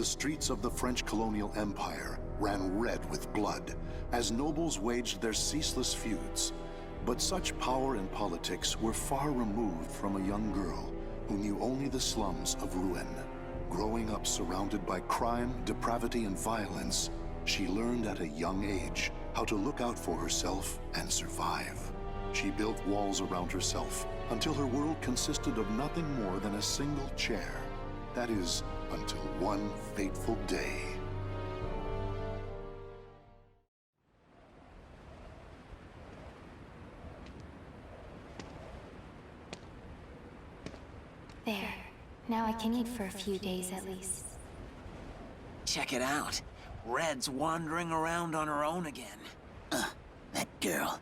The streets of the French colonial empire ran red with blood as nobles waged their ceaseless feuds. But such power and politics were far removed from a young girl who knew only the slums of Rouen. Growing up surrounded by crime, depravity, and violence, she learned at a young age how to look out for herself and survive. She built walls around herself until her world consisted of nothing more than a single chair. That is, until one fateful day. There. Now I can eat for a few days at least. Check it out. Red's wandering around on her own again. That girl.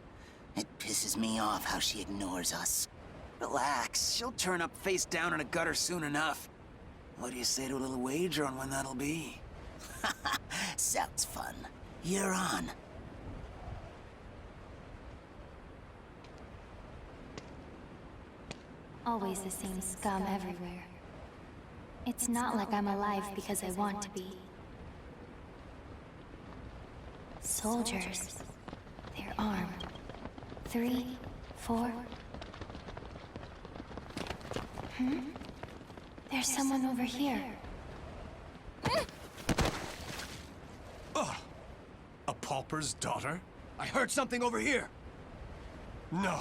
It pisses me off how she ignores us. Relax, she'll turn up face down in a gutter soon enough. What do you say to a little wager on when that'll be? Sounds fun. You're on. Always the same scum everywhere. It's not like I'm alive because I want to be. Soldiers. They're armed. 3, 4. There's someone over here. A pauper's daughter? I heard something over here! No.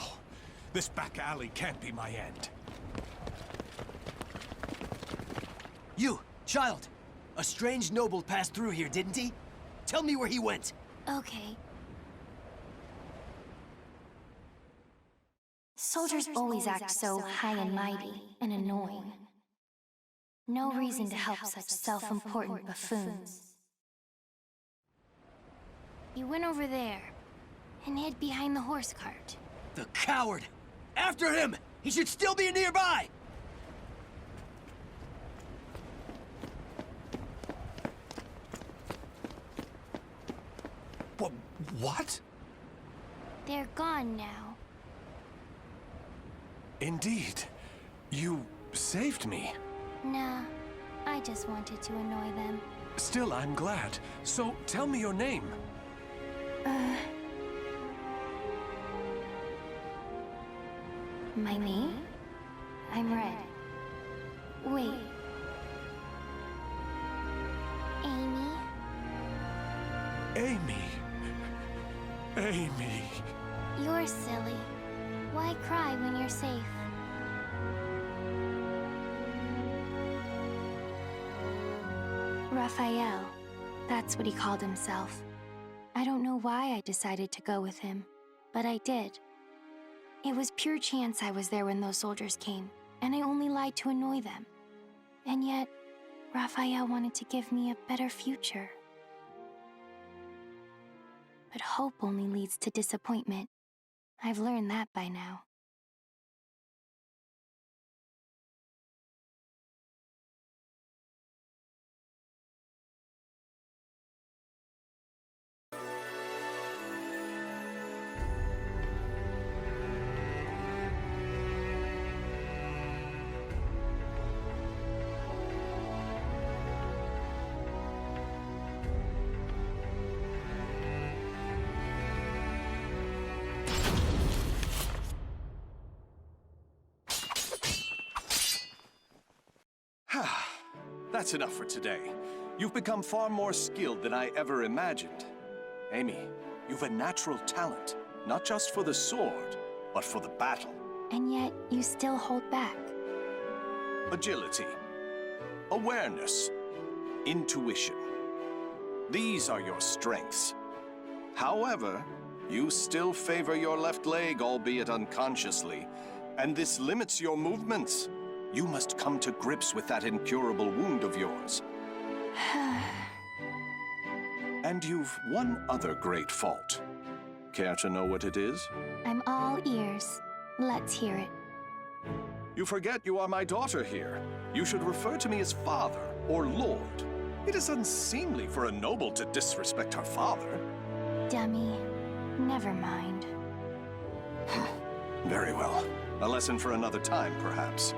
This back alley can't be my end. You, child! A strange noble passed through here, didn't he? Tell me where he went! Okay. Soldiers always act so high and mighty and annoying. No reason to help such self-important buffoons. He went over there and hid behind the horse cart. The coward! After him! He should still be nearby! What? They're gone now. Indeed. You saved me. Nah, I just wanted to annoy them. Still, I'm glad. So, tell me your name. My name? I'm Red. Wait. Amy? Amy. Amy. You're silly. Why cry when you're safe? Raphael. That's what he called himself. I don't know why I decided to go with him, but I did. It was pure chance I was there when those soldiers came, and I only lied to annoy them. And yet, Raphael wanted to give me a better future. But hope only leads to disappointment. I've learned that by now. That's enough for today. You've become far more skilled than I ever imagined. Amy, you've a natural talent, not just for the sword, but for the battle. And yet, you still hold back. Agility, awareness, intuition. These are your strengths. However, you still favor your left leg, albeit unconsciously, and this limits your movements. You must come to grips with that incurable wound of yours. And you've one other great fault. Care to know what it is? I'm all ears. Let's hear it. You forget you are my daughter here. You should refer to me as father or lord. It is unseemly for a noble to disrespect her father. Dummy. Never mind. Very well. A lesson for another time, perhaps.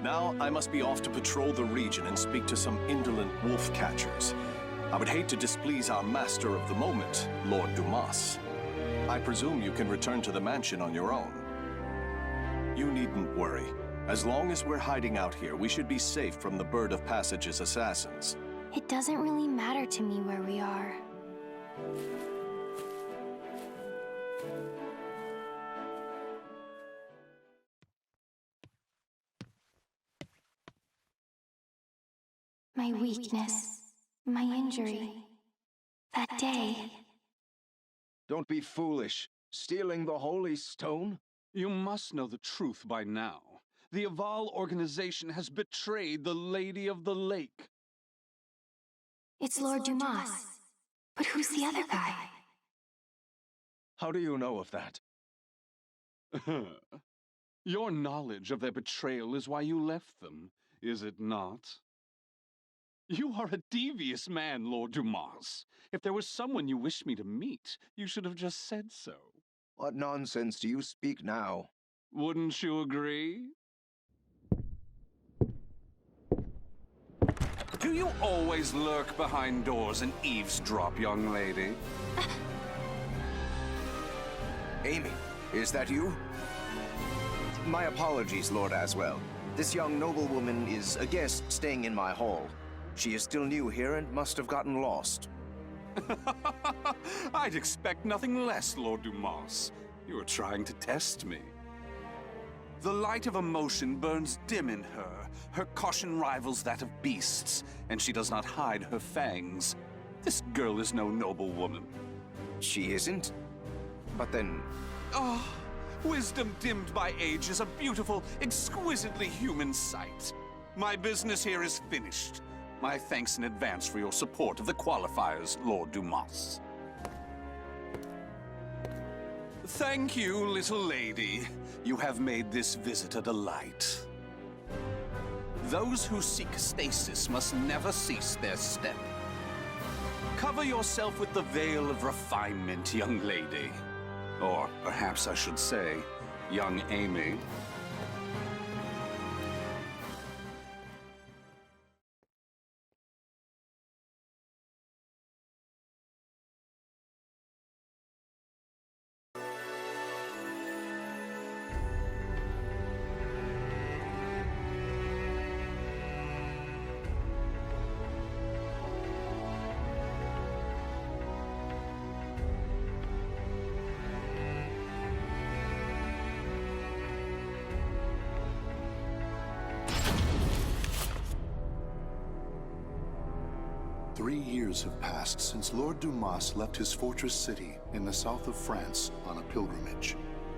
Now I must be off to patrol the region and speak to some indolent wolf catchers. I would hate to displease our master of the moment, Lord Dumas. I presume you can return to the mansion on your own. You needn't worry. As long as we're hiding out here, we should be safe from the Bird of Passage's assassins. It doesn't really matter to me where we are. My weakness, my injury, that day. Don't be foolish. Stealing the Holy Stone? You must know the truth by now. The Aval organization has betrayed the Lady of the Lake. It's Lord Dumas. But who's the other guy? How do you know of that? Your knowledge of their betrayal is why you left them, is it not? You are a devious man, Lord Dumas. If there was someone you wished me to meet, you should have just said so. What nonsense do you speak now? Wouldn't you agree? Do you always lurk behind doors and eavesdrop, young lady? Amy, is that you? My apologies, Lord Aswell. This young noblewoman is a guest staying in my hall. She is still new here and must have gotten lost. I'd expect nothing less, Lord Dumas. You are trying to test me. The light of emotion burns dim in her. Her caution rivals that of beasts, and she does not hide her fangs. This girl is no noble woman. She isn't? But then... Ah, wisdom dimmed by age is a beautiful, exquisitely human sight. My business here is finished. My thanks in advance for your support of the qualifiers, Lord Dumas. Thank you, little lady. You have made this visit a delight. Those who seek stasis must never cease their step. Cover yourself with the veil of refinement, young lady. Or perhaps I should say, young Amy. Years have passed since Lord Dumas left his fortress city in the south of France on a pilgrimage.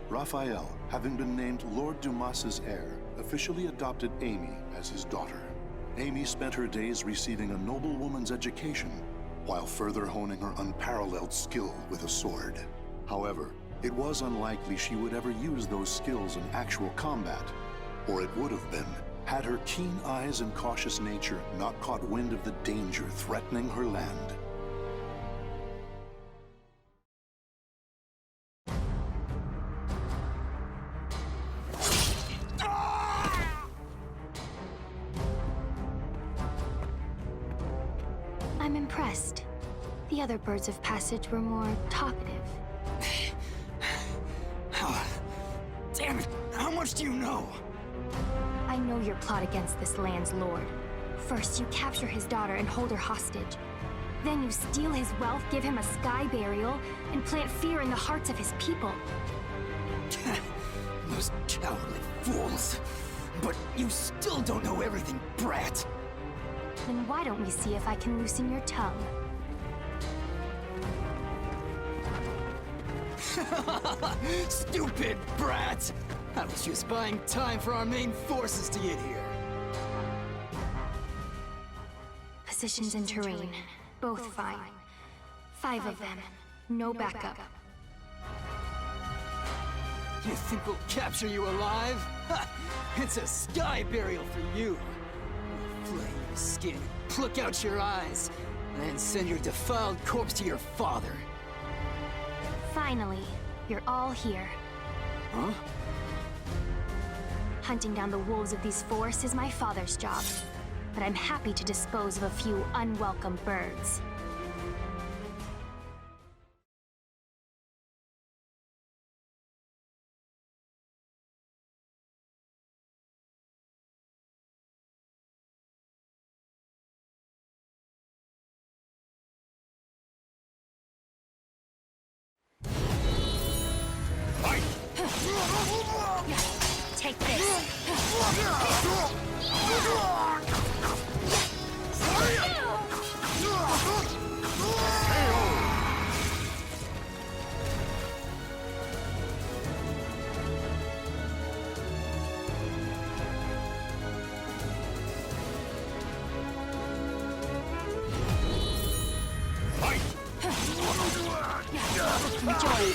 Raphael, having been named Lord Dumas's heir, officially adopted Amy as his daughter. Amy spent her days receiving a noblewoman's education, while further honing her unparalleled skill with a sword. However, it was unlikely she would ever use those skills in actual combat, or it would have been had her keen eyes and cautious nature not caught wind of the danger threatening her land. I'm impressed. The other birds of passage were more talkative. Damn it! How much do you know? I know your plot against this land's lord. First, you capture his daughter and hold her hostage. Then you steal his wealth, give him a sky burial, and plant fear in the hearts of his people. Those cowardly fools. But you still don't know everything, brat. Then why don't we see if I can loosen your tongue? Stupid brat! I was just buying time for our main forces to get here. Positions and terrain, both fine. 5 of them, no backup. You think we'll capture you alive? Ha! It's a sky burial for you. We'll flay your skin, pluck out your eyes, and then send your defiled corpse to your father. Finally, you're all here. Huh? Hunting down the wolves of these forests is my father's job, but I'm happy to dispose of a few unwelcome birds. Take this. Enjoy.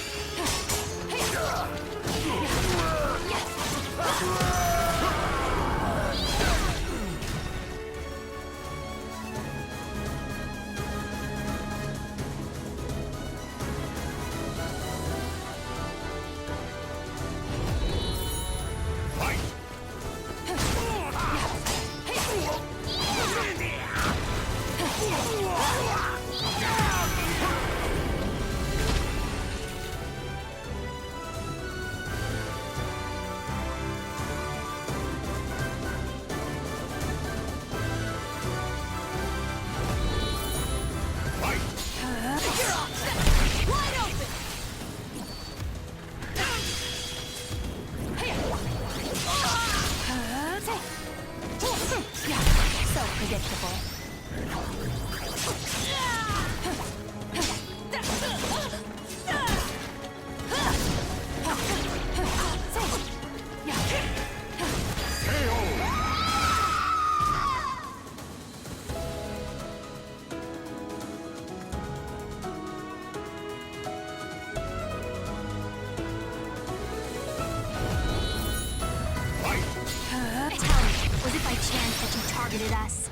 Targeted us.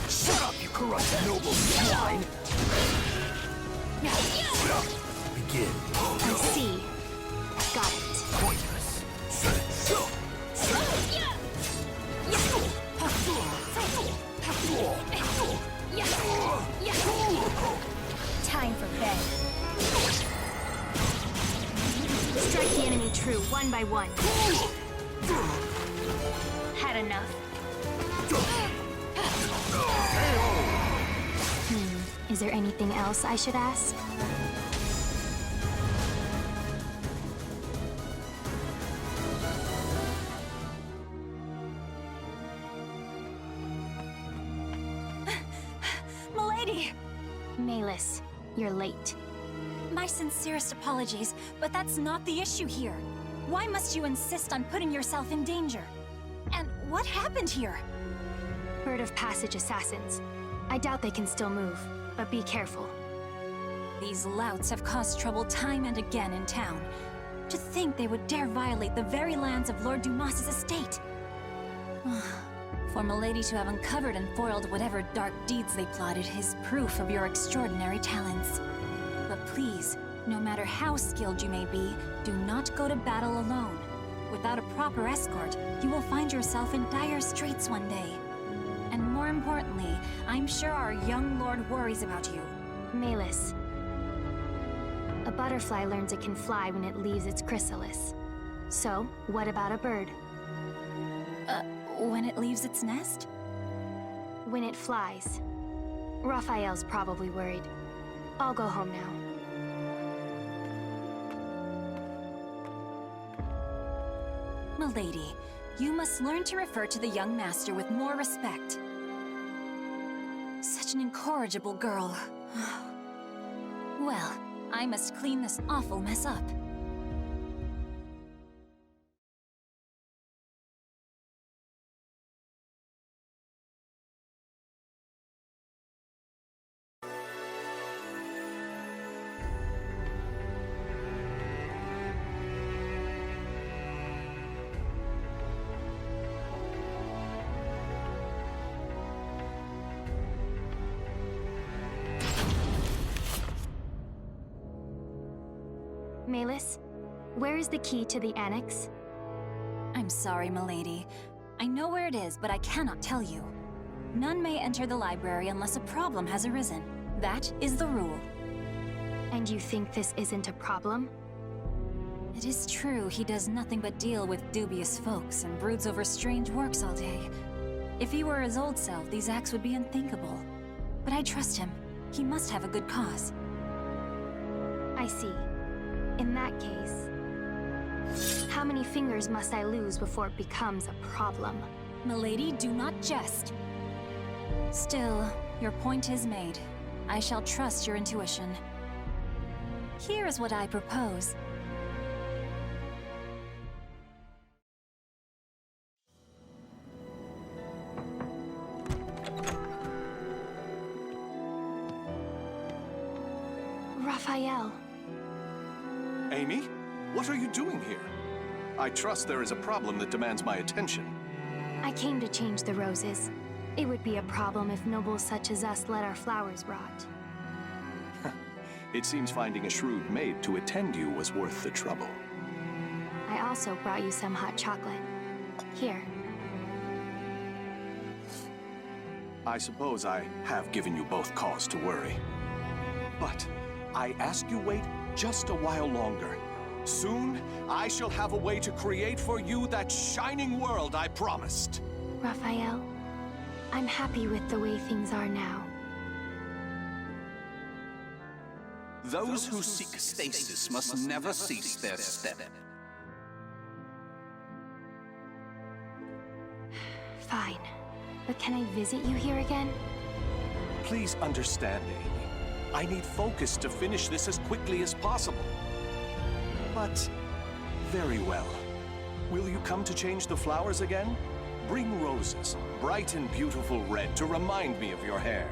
Shut up, you corrupt noble swine! Begin. I see. Got it. Pointless. Time for bed. Strike the enemy true, one by one. Had enough. Is there anything else I should ask? Milady! Malus, you're late. My sincerest apologies, but that's not the issue here. Why must you insist on putting yourself in danger? And what happened here? Bird of Passage assassins. I doubt they can still move, but be careful. These louts have caused trouble time and again in town. To think they would dare violate the very lands of Lord Dumas's estate. For Milady to have uncovered and foiled whatever dark deeds they plotted is proof of your extraordinary talents. But please, no matter how skilled you may be, do not go to battle alone. Without a proper escort, you will find yourself in dire straits one day. And more importantly, I'm sure our young lord worries about you. Malus. A butterfly learns it can fly when it leaves its chrysalis. So, what about a bird? When it leaves its nest? When it flies. Raphael's probably worried. I'll go home now. Milady, you must learn to refer to the young master with more respect. Such an incorrigible girl. Well, I must clean this awful mess up. Malus, Where is the key to the annex? I'm sorry, milady. I know where it is, but I cannot tell you. None may enter the library unless a problem has arisen. That is the rule. And you think this isn't a problem? It is true he does nothing but deal with dubious folks and broods over strange works all day. If he were his old self, these acts would be unthinkable. But I trust him. He must have a good cause. I see. In that case, how many fingers must I lose before it becomes a problem? Milady, do not jest. Still, your point is made. I shall trust your intuition. Here is what I propose. Raphael. Amy, what are you doing here? I trust there is a problem that demands my attention. I came to change the roses. It would be a problem if nobles such as us let our flowers rot. It seems finding a shrewd maid to attend you was worth the trouble. I also brought you some hot chocolate. Here. I suppose I have given you both cause to worry. But I ask you wait just a while longer. Soon, I shall have a way to create for you that shining world I promised. Raphael, I'm happy with the way things are now. Those who seek stasis must never cease their step. Fine. But can I visit you here again? Please understand, Amy. I need focus to finish this as quickly as possible. But, very well. Will you come to change the flowers again? Bring roses, bright and beautiful red, to remind me of your hair.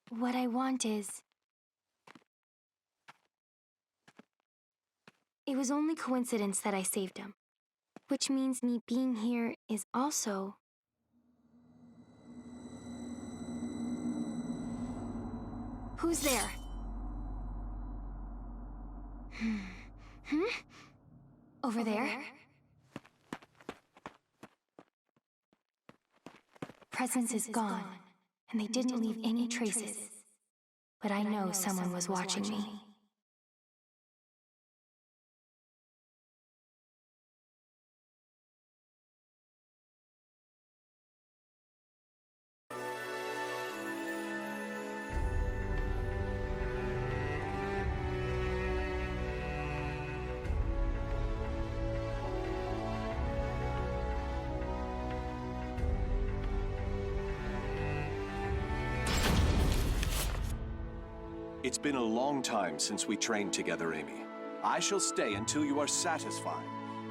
What I want is... It was only coincidence that I saved him. Which means me being here is also... Who's there? Over there? Presence is gone, and they didn't leave any traces. But I know someone was watching me. It's been a long time since we trained together, Amy. I shall stay until you are satisfied,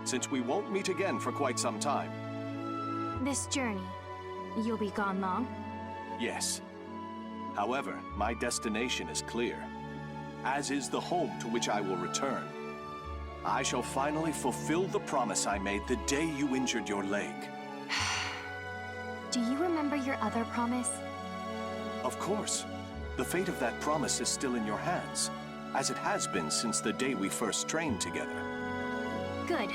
since we won't meet again for quite some time. This journey, you'll be gone long? Yes. However, my destination is clear, as is the home to which I will return. I shall finally fulfill the promise I made the day you injured your leg. Do you remember your other promise? Of course. The fate of that promise is still in your hands, as it has been since the day we first trained together. Good.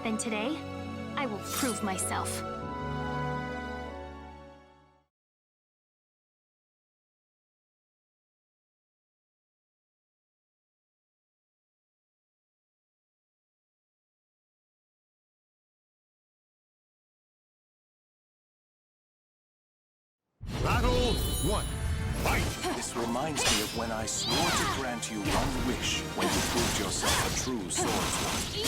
Then today, I will prove myself. Battle 1. Fight! This reminds me of when I swore to grant you one wish when you proved yourself a true swordsman.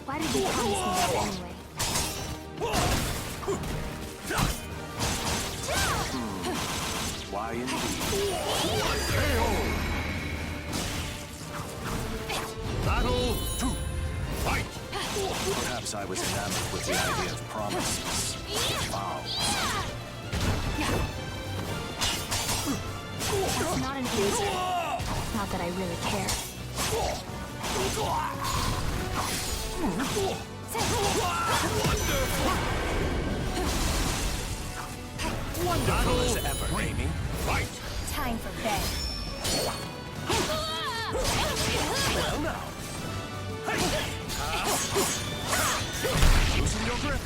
Why did you promise me that anyway? Why indeed? Battle 2. Fight! Perhaps I was enamored with the idea of promises, vows. That's not an answer. Not that I really care. Wonderful as ever, Amy. Fight! Time for bed. Well now. Loosen your grip.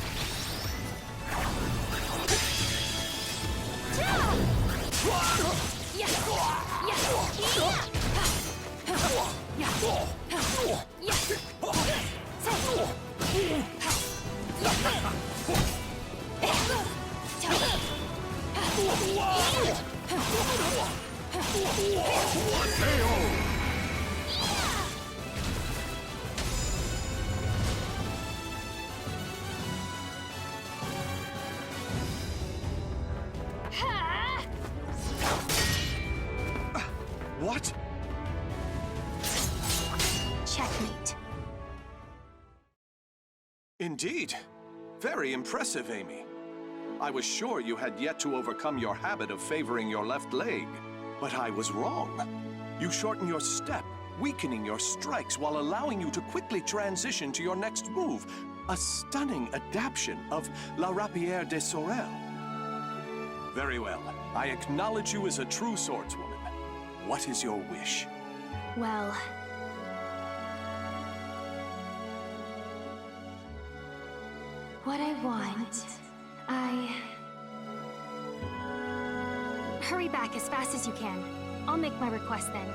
What? Checkmate. Indeed. Very impressive, Amy. I was sure you had yet to overcome your habit of favoring your left leg. But I was wrong. You shorten your step, weakening your strikes while allowing you to quickly transition to your next move. A stunning adaptation of La Rapière de Sorel. Very well. I acknowledge you as a true swordswoman. What is your wish? Well... what I want... Hurry back as fast as you can. I'll make my request then.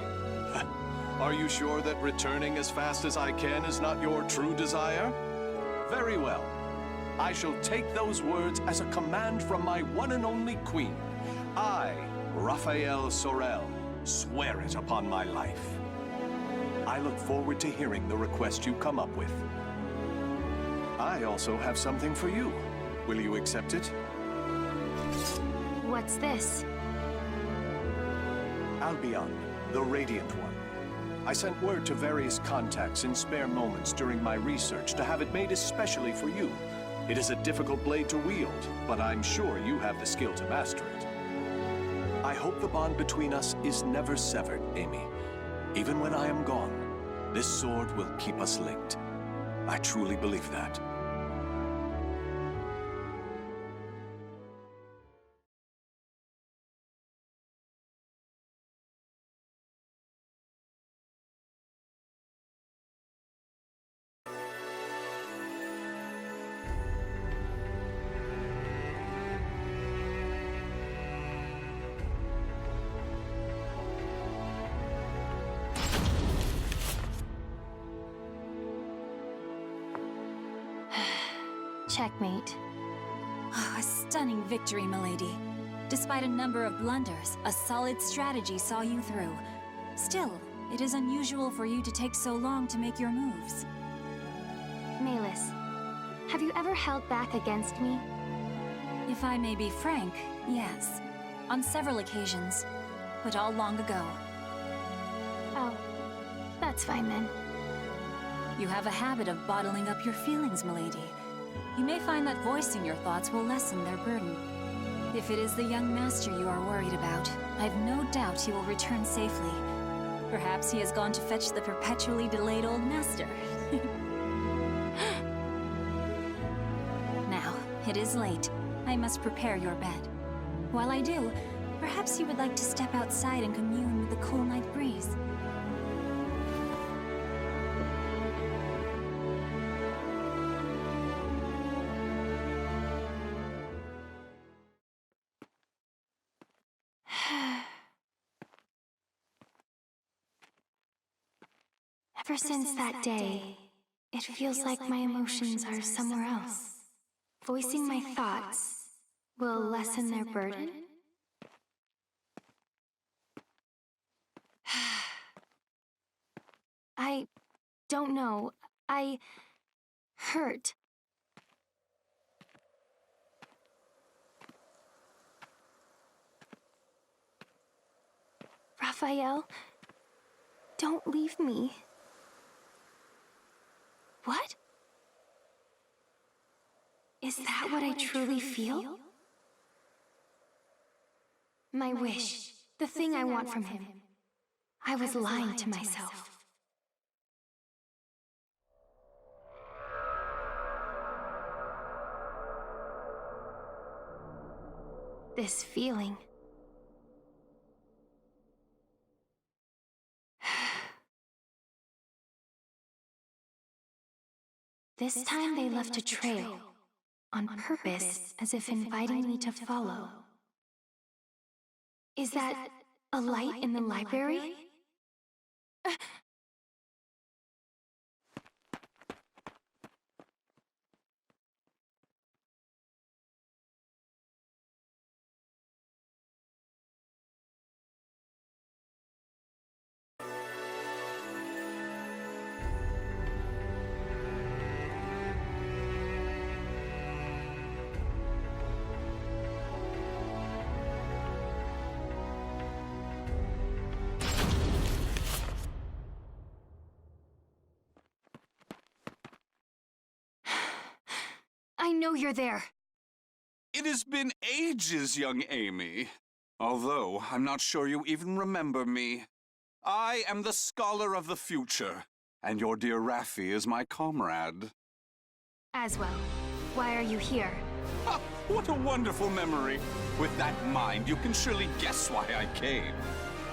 Are you sure that returning as fast as I can is not your true desire? Very well. I shall take those words as a command from my one and only queen. I, Raphael Sorel, swear it upon my life. I look forward to hearing the request you come up with. I also have something for you. Will you accept it? What's this? Albion, the Radiant One. I sent word to various contacts in spare moments during my research to have it made especially for you. It is a difficult blade to wield, but I'm sure you have the skill to master it. I hope the bond between us is never severed, Amy. Even when I am gone, this sword will keep us linked. I truly believe that. Checkmate. Oh, a stunning victory, milady. Despite a number of blunders, a solid strategy saw you through. Still, it is unusual for you to take so long to make your moves. Malus, have you ever held back against me? If I may be frank, yes. On several occasions, but all long ago. Oh, that's fine then. You have a habit of bottling up your feelings, milady. You may find that voicing your thoughts will lessen their burden. If it is the young master you are worried about, I've no doubt he will return safely. Perhaps he has gone to fetch the perpetually delayed old master. Now, it is late. I must prepare your bed. While I do, perhaps you would like to step outside and commune with the cool night breeze. Ever since that day, it feels like my emotions are somewhere else. Voicing my thoughts will lessen their burden? I don't know. I hurt. Raphael, don't leave me. What? Is that what I truly feel? My wish, the thing I want from him. I was lying to myself. This feeling. This time they left a trail, on purpose, as if inviting me to follow. Is that a light in the library? I know you're there. It has been ages, young Amy. Although, I'm not sure you even remember me. I am the scholar of the future, and your dear Raffi is my comrade. Aswell, why are you here? Ah, what a wonderful memory. With that in mind, you can surely guess why I came.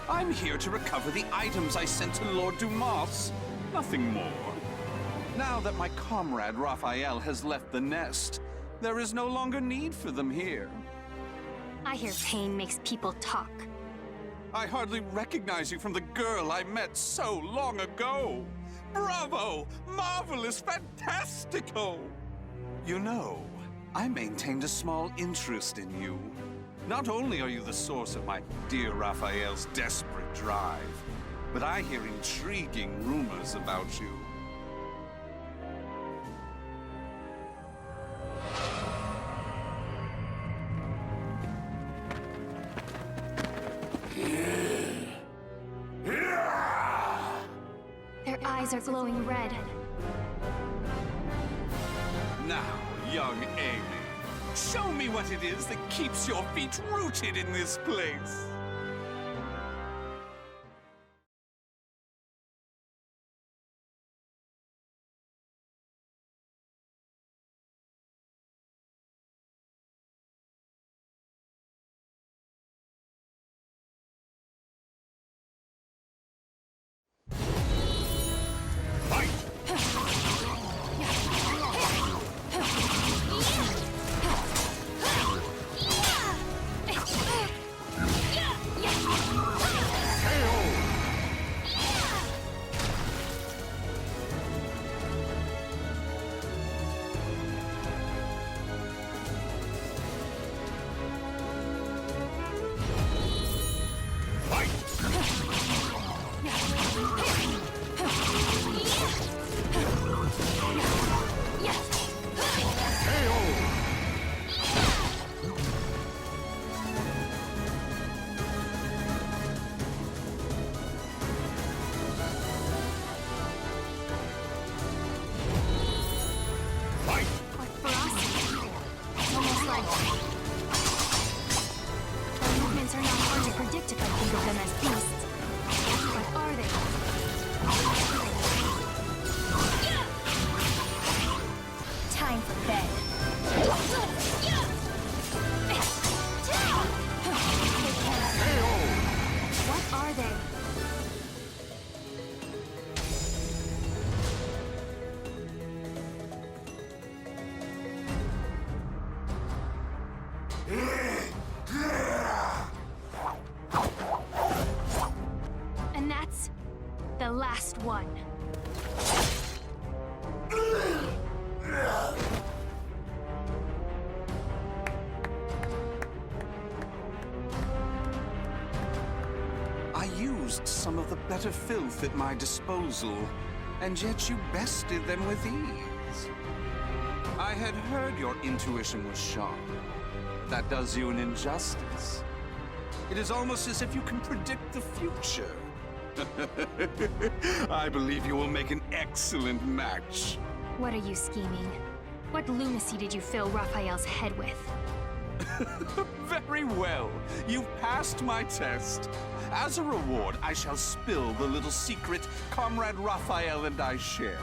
I'm here to recover the items I sent to Lord Dumas. Nothing more. Now that my comrade Raphael has left the nest, there is no longer need for them here. I hear pain makes people talk. I hardly recognize you from the girl I met so long ago. Bravo! Marvelous! Fantastico! You know, I maintained a small interest in you. Not only are you the source of my dear Raphael's desperate drive, but I hear intriguing rumors about you. Their eyes are glowing red. Now, young Amy, show me what it is that keeps your feet rooted in this place. And that's the last one. I used some of the better filth at my disposal, and yet you bested them with ease. I had heard your intuition was sharp. That does you an injustice. It is almost as if you can predict the future. I believe you will make an excellent match. What are you scheming? What lunacy did you fill Raphael's head with? Very well. You've passed my test. As a reward, I shall spill the little secret Comrade Raphael and I share.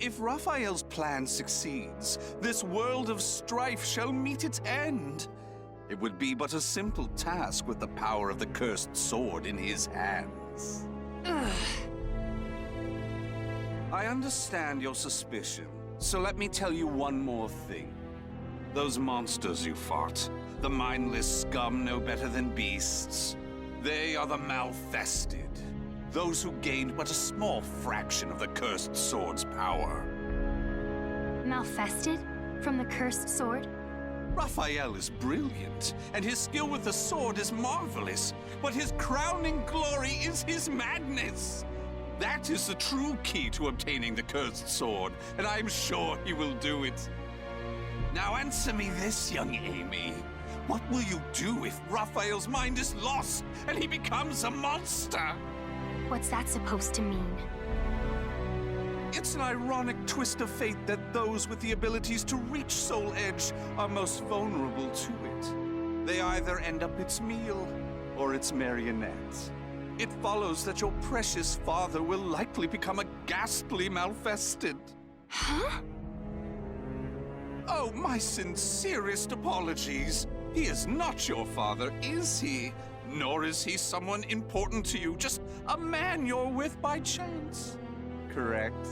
If Raphael's plan succeeds, this world of strife shall meet its end. It would be but a simple task with the power of the cursed sword in his hands. I understand your suspicion, so let me tell you one more thing. Those monsters you fought, the mindless scum no better than beasts, they are the Malfested. Those who gained but a small fraction of the cursed sword's power. Malfested? From the cursed sword? Raphael is brilliant, and his skill with the sword is marvelous, but his crowning glory is his madness. That is the true key to obtaining the cursed sword, and I'm sure he will do it. Now answer me this, young Amy. What will you do if Raphael's mind is lost and he becomes a monster? What's that supposed to mean? It's an ironic twist of fate that those with the abilities to reach Soul Edge are most vulnerable to it. They either end up its meal or its marionette. It follows that your precious father will likely become a ghastly Malfested. Huh? Oh, my sincerest apologies. He is not your father, is he? Nor is he someone important to you, just a man you're with by chance. Correct?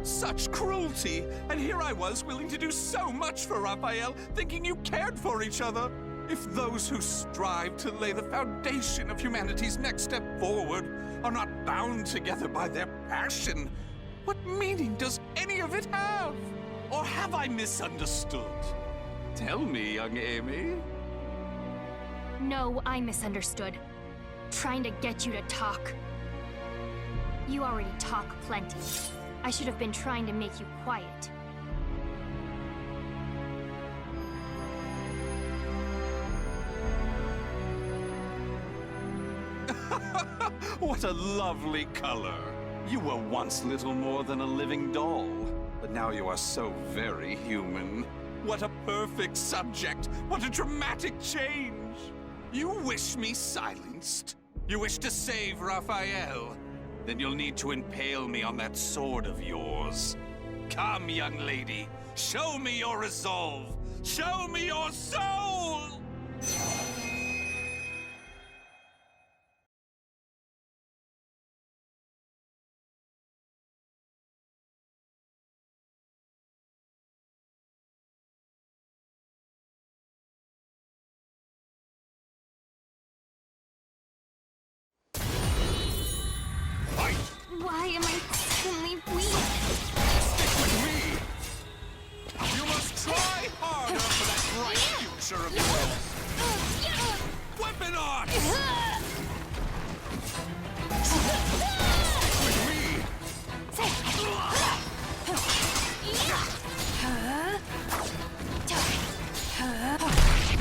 Such cruelty! And here I was, willing to do so much for Raphael, thinking you cared for each other. If those who strive to lay the foundation of humanity's next step forward are not bound together by their passion, what meaning does any of it have? Or have I misunderstood? Tell me, young Amy. No, I misunderstood. Trying to get you to talk. You already talk plenty. I should have been trying to make you quiet. What a lovely color. You were once little more than a living doll, but now you are so very human. What a perfect subject! What a dramatic change! You wish me silenced? You wish to save Raphael? Then you'll need to impale me on that sword of yours. Come, young lady, show me your resolve! Show me your soul! Why am I suddenly weak? Stick with me! You must try harder for that bright future of yours! Weapon on! Stick with me!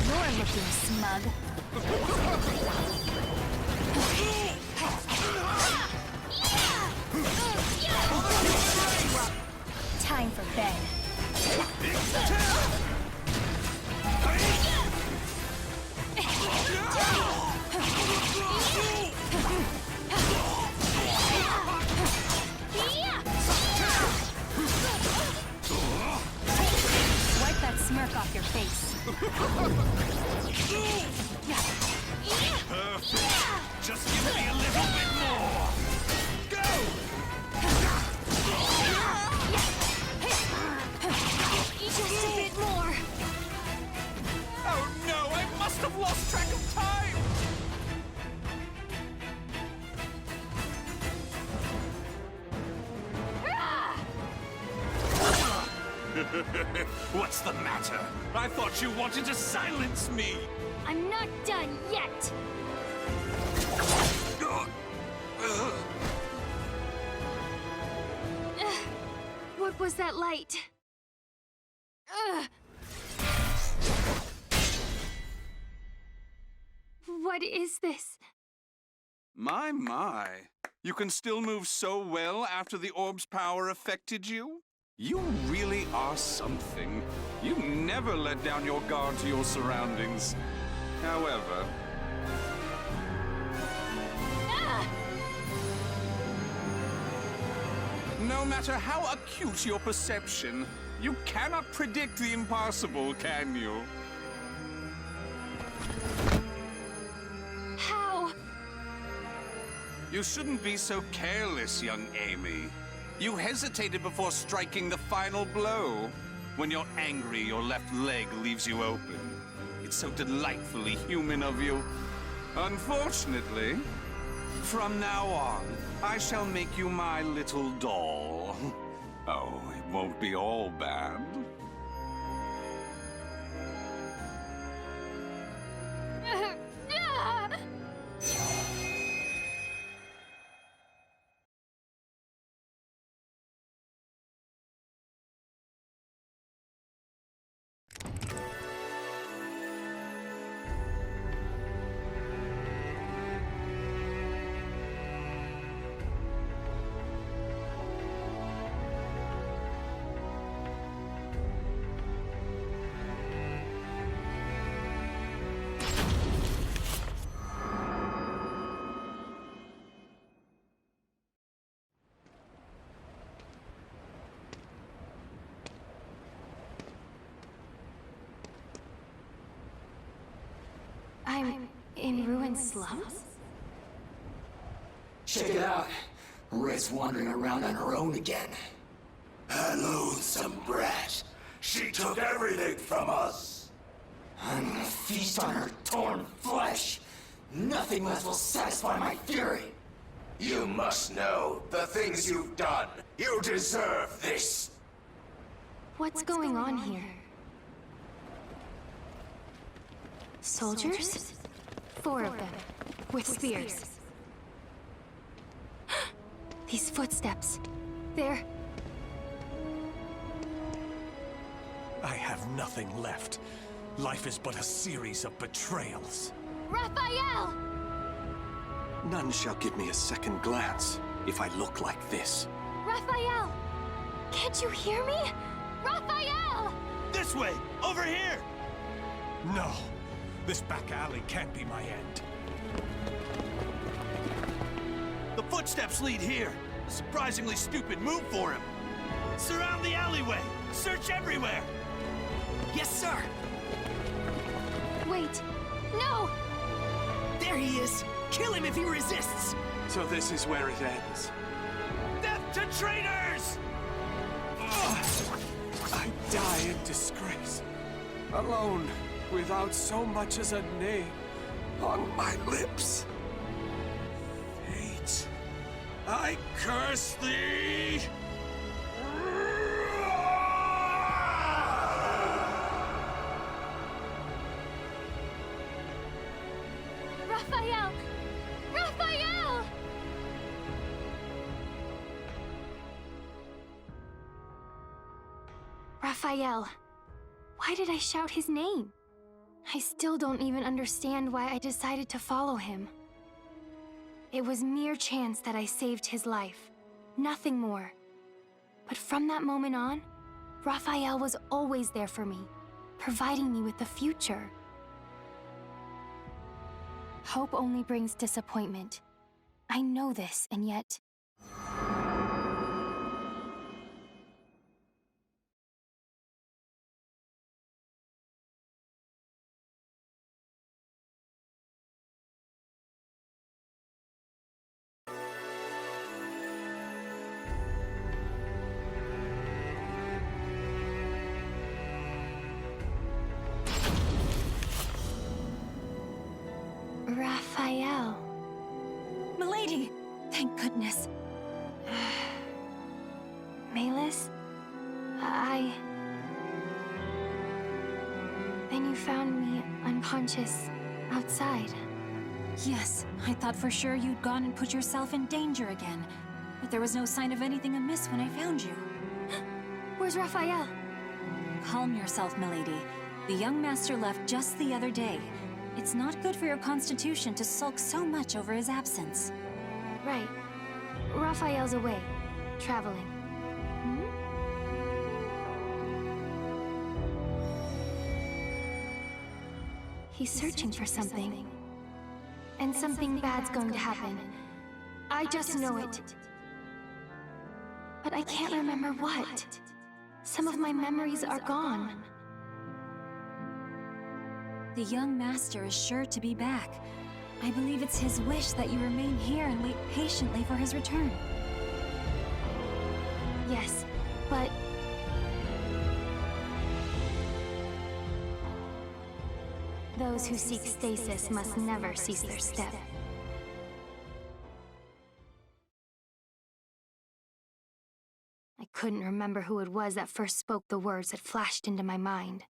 You're looking smug. Time for bed. Wipe that smirk off your face. Just give me a little bit more! Go! Just a bit more. Oh no, I must have lost track of time! What's the matter? I thought you wanted to silence me! I'm not done yet. What was that light? What is this? My. You can still move so well after the orb's power affected you? You really are something. You never let down your guard to your surroundings. However... No matter how acute your perception, you cannot predict the impossible, can you? How? You shouldn't be so careless, young Amy. You hesitated before striking the final blow. When you're angry, your left leg leaves you open. It's so delightfully human of you. Unfortunately, from now on, I shall make you my little doll. Oh, it won't be all bad. I'm in ruined slums? Check it out. Red's wandering around on her own again. That loathsome brat. She took everything from us. I'm gonna feast on her torn flesh. Nothing less will satisfy my fury. You must know the things you've done. You deserve this. What's going on here? Soldiers? 4 of them, with spears. These footsteps. They're... I have nothing left. Life is but a series of betrayals. Raphael! None shall give me a second glance if I look like this. Raphael! Can't you hear me? Raphael! This way! Over here! No. This back alley can't be my end. The footsteps lead here. A surprisingly stupid move for him. Surround the alleyway. Search everywhere. Yes, sir. Wait. No! There he is. Kill him if he resists. So this is where it ends. Death to traitors! I die in disgrace. Alone, without so much as a name on my lips. Fate, I curse thee! Raphael! Raphael! Raphael. Why did I shout his name? I still don't even understand why I decided to follow him. It was mere chance that I saved his life. Nothing more. But from that moment on, Raphael was always there for me, providing me with the future. Hope only brings disappointment. I know this, and yet... Raphael. Milady! Thank goodness. Malus? Then you found me unconscious outside. Yes, I thought for sure you'd gone and put yourself in danger again. But there was no sign of anything amiss when I found you. Where's Raphael? Calm yourself, milady. The young master left just the other day. It's not good for your constitution to sulk so much over his absence. Right. Raphael's away. Traveling. He's searching for something. And something bad's going to happen. I just know it. But I can't remember what. Some of my memories are gone. The young master is sure to be back. I believe it's his wish that you remain here and wait patiently for his return. Yes, but... those who seek stasis must never cease their step. I couldn't remember who it was that first spoke the words that flashed into my mind.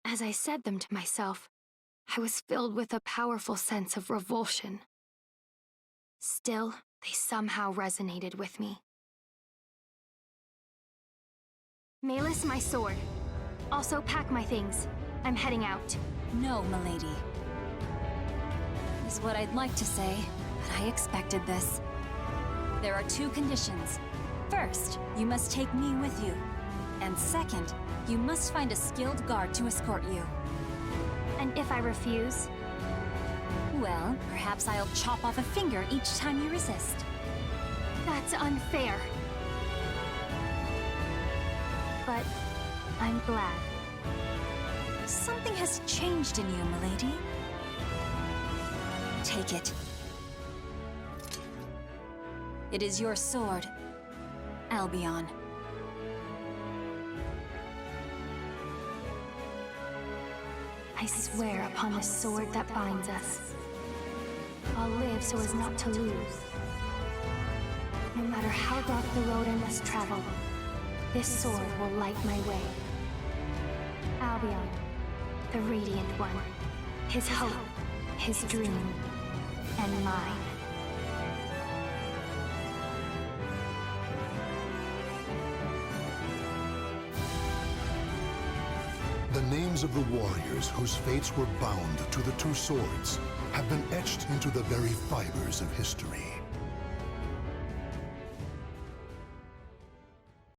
As I said them to myself, I was filled with a powerful sense of revulsion. Still, they somehow resonated with me. Malus, my sword. Also pack my things. I'm heading out. No, milady. Is what I'd like to say, but I expected this. There are 2 conditions. First, you must take me with you. And second, you must find a skilled guard to escort you. And if I refuse? Well, perhaps I'll chop off a finger each time you resist. That's unfair. But I'm glad. Something has changed in you, milady. Take it. It is your sword, Albion. I swear upon the sword that binds us. I'll live so as not to lose. No matter how dark the road I must travel, this sword will light my way. Albion, the Radiant One. His hope, his dream, and mine. The names of the warriors whose fates were bound to the 2 swords have been etched into the very fibers of history.